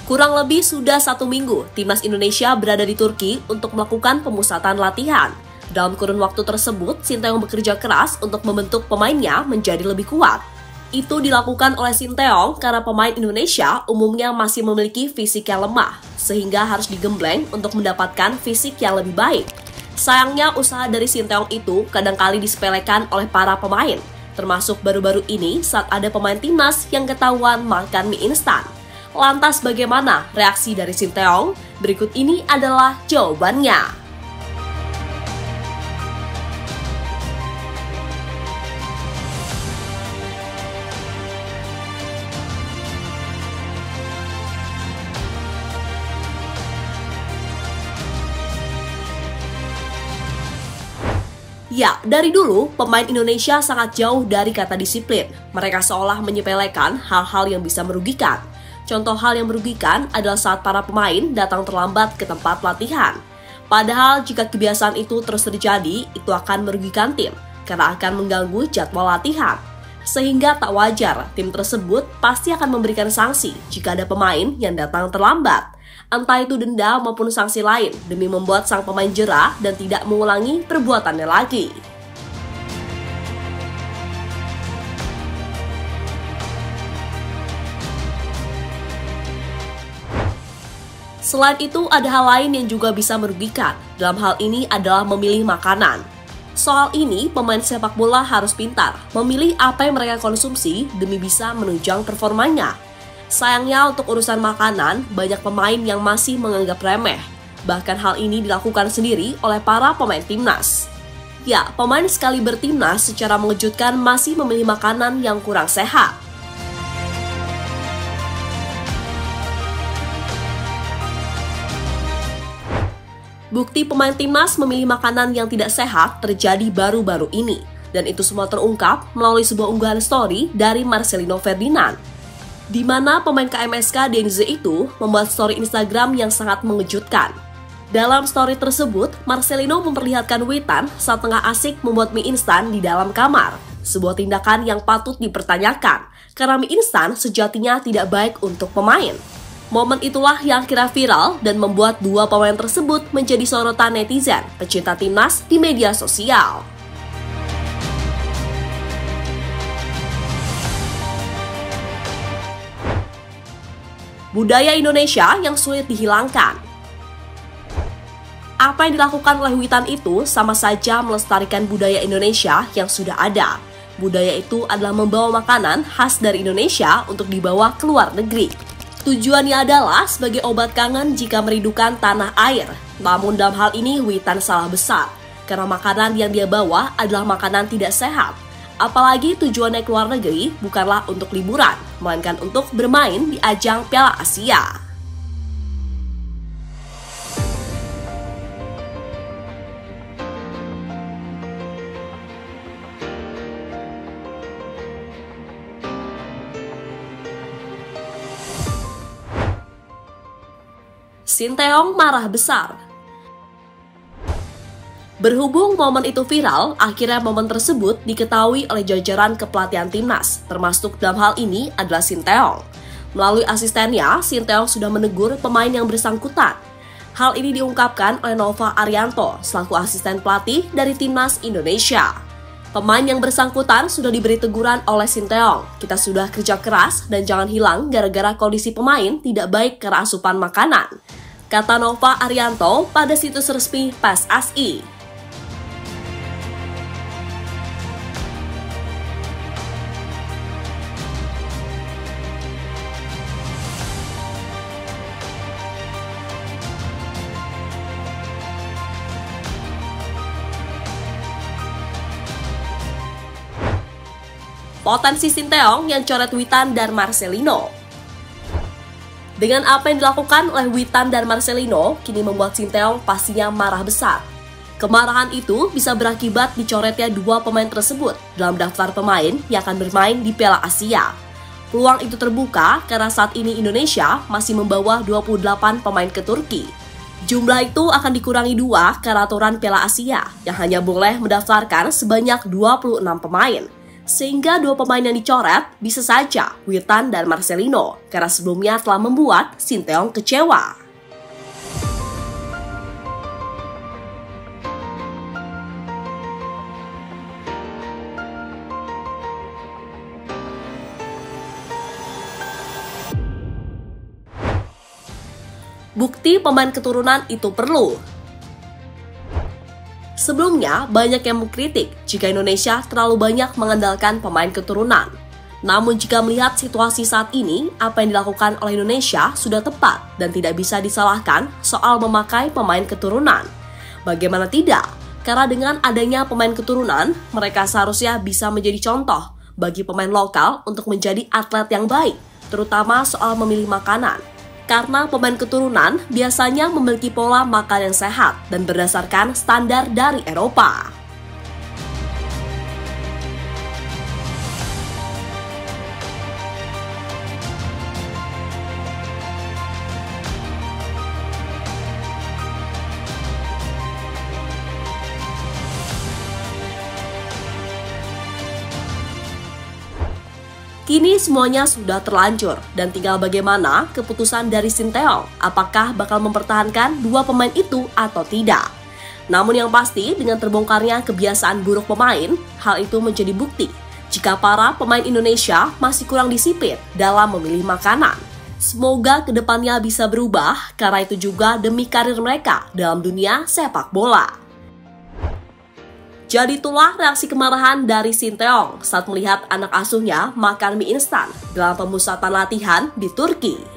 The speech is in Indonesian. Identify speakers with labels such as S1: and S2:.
S1: Kurang lebih sudah 1 minggu, timnas Indonesia berada di Turki untuk melakukan pemusatan latihan. Dalam kurun waktu tersebut, Sinteyong bekerja keras untuk membentuk pemainnya menjadi lebih kuat. Itu dilakukan oleh Sinteyong karena pemain Indonesia umumnya masih memiliki fisik yang lemah, sehingga harus digembleng untuk mendapatkan fisik yang lebih baik. Sayangnya, usaha dari Sinteyong itu kadangkali disepelekan oleh para pemain, termasuk baru-baru ini saat ada pemain timnas yang ketahuan makan mie instan. Lantas bagaimana reaksi dari Sinteyong? Berikut ini adalah jawabannya. Ya, dari dulu, pemain Indonesia sangat jauh dari kata disiplin. Mereka seolah menyepelekan hal-hal yang bisa merugikan. Contoh hal yang merugikan adalah saat para pemain datang terlambat ke tempat latihan. Padahal jika kebiasaan itu terus terjadi, itu akan merugikan tim, karena akan mengganggu jadwal latihan. Sehingga tak wajar, tim tersebut pasti akan memberikan sanksi jika ada pemain yang datang terlambat. Entah itu denda maupun sanksi lain, demi membuat sang pemain jera dan tidak mengulangi perbuatannya lagi. Selain itu, ada hal lain yang juga bisa merugikan. Dalam hal ini adalah memilih makanan. Soal ini, pemain sepak bola harus pintar, memilih apa yang mereka konsumsi demi bisa menunjang performanya. Sayangnya untuk urusan makanan, banyak pemain yang masih menganggap remeh. Bahkan hal ini dilakukan sendiri oleh para pemain timnas. Ya, pemain sekali bertimnas secara mengejutkan masih memilih makanan yang kurang sehat. Bukti pemain timnas memilih makanan yang tidak sehat terjadi baru-baru ini. Dan itu semua terungkap melalui sebuah unggahan story dari Marcelino Ferdinand, di mana pemain KMSK Denze itu membuat story Instagram yang sangat mengejutkan. Dalam story tersebut, Marcelino memperlihatkan Witan saat tengah asik membuat mie instan di dalam kamar. Sebuah tindakan yang patut dipertanyakan, karena mie instan sejatinya tidak baik untuk pemain. Momen itulah yang akhirnya viral dan membuat dua pemain tersebut menjadi sorotan netizen pecinta timnas di media sosial. Budaya Indonesia yang sulit dihilangkan. Apa yang dilakukan oleh Witan itu sama saja melestarikan budaya Indonesia yang sudah ada. Budaya itu adalah membawa makanan khas dari Indonesia untuk dibawa ke luar negeri. Tujuannya adalah sebagai obat kangen jika merindukan tanah air. Namun dalam hal ini Witan salah besar, karena makanan yang dia bawa adalah makanan tidak sehat. Apalagi tujuannya ke luar negeri bukanlah untuk liburan, melainkan untuk bermain di ajang Piala Asia. Sinteyong marah besar. Berhubung momen itu viral, akhirnya momen tersebut diketahui oleh jajaran kepelatihan timnas, termasuk dalam hal ini adalah Sinteyong. Melalui asistennya, Sinteyong sudah menegur pemain yang bersangkutan. Hal ini diungkapkan oleh Nova Arianto, selaku asisten pelatih dari timnas Indonesia. Pemain yang bersangkutan sudah diberi teguran oleh Sinteyong. Kita sudah kerja keras dan jangan hilang gara-gara kondisi pemain tidak baik karena asupan makanan, kata Nova Arianto pada situs resmi PSSI. Potensi Sinteyong yang coret Witan dan Marcelino. Dengan apa yang dilakukan oleh Witan dan Marcelino, kini membuat Sinteyong pastinya marah besar. Kemarahan itu bisa berakibat dicoretnya dua pemain tersebut dalam daftar pemain yang akan bermain di Piala Asia. Peluang itu terbuka karena saat ini Indonesia masih membawa 28 pemain ke Turki. Jumlah itu akan dikurangi 2 karena aturan Piala Asia yang hanya boleh mendaftarkan sebanyak 26 pemain. Sehingga dua pemain yang dicoret bisa saja Witan dan Marcelino, karena sebelumnya telah membuat Sinteyong kecewa. Bukti pemain keturunan itu perlu. Sebelumnya, banyak yang mengkritik jika Indonesia terlalu banyak mengandalkan pemain keturunan. Namun jika melihat situasi saat ini, apa yang dilakukan oleh Indonesia sudah tepat dan tidak bisa disalahkan soal memakai pemain keturunan. Bagaimana tidak? Karena dengan adanya pemain keturunan, mereka seharusnya bisa menjadi contoh bagi pemain lokal untuk menjadi atlet yang baik, terutama soal memilih makanan. Karena pemain keturunan biasanya memiliki pola makan yang sehat dan berdasarkan standar dari Eropa. Kini semuanya sudah terlanjur dan tinggal bagaimana keputusan dari Sinteyong, apakah bakal mempertahankan dua pemain itu atau tidak. Namun yang pasti dengan terbongkarnya kebiasaan buruk pemain, hal itu menjadi bukti jika para pemain Indonesia masih kurang disiplin dalam memilih makanan. Semoga kedepannya bisa berubah karena itu juga demi karir mereka dalam dunia sepak bola. Jadi itulah reaksi kemarahan dari Sinteyong saat melihat anak asuhnya makan mie instan dalam pemusatan latihan di Turki.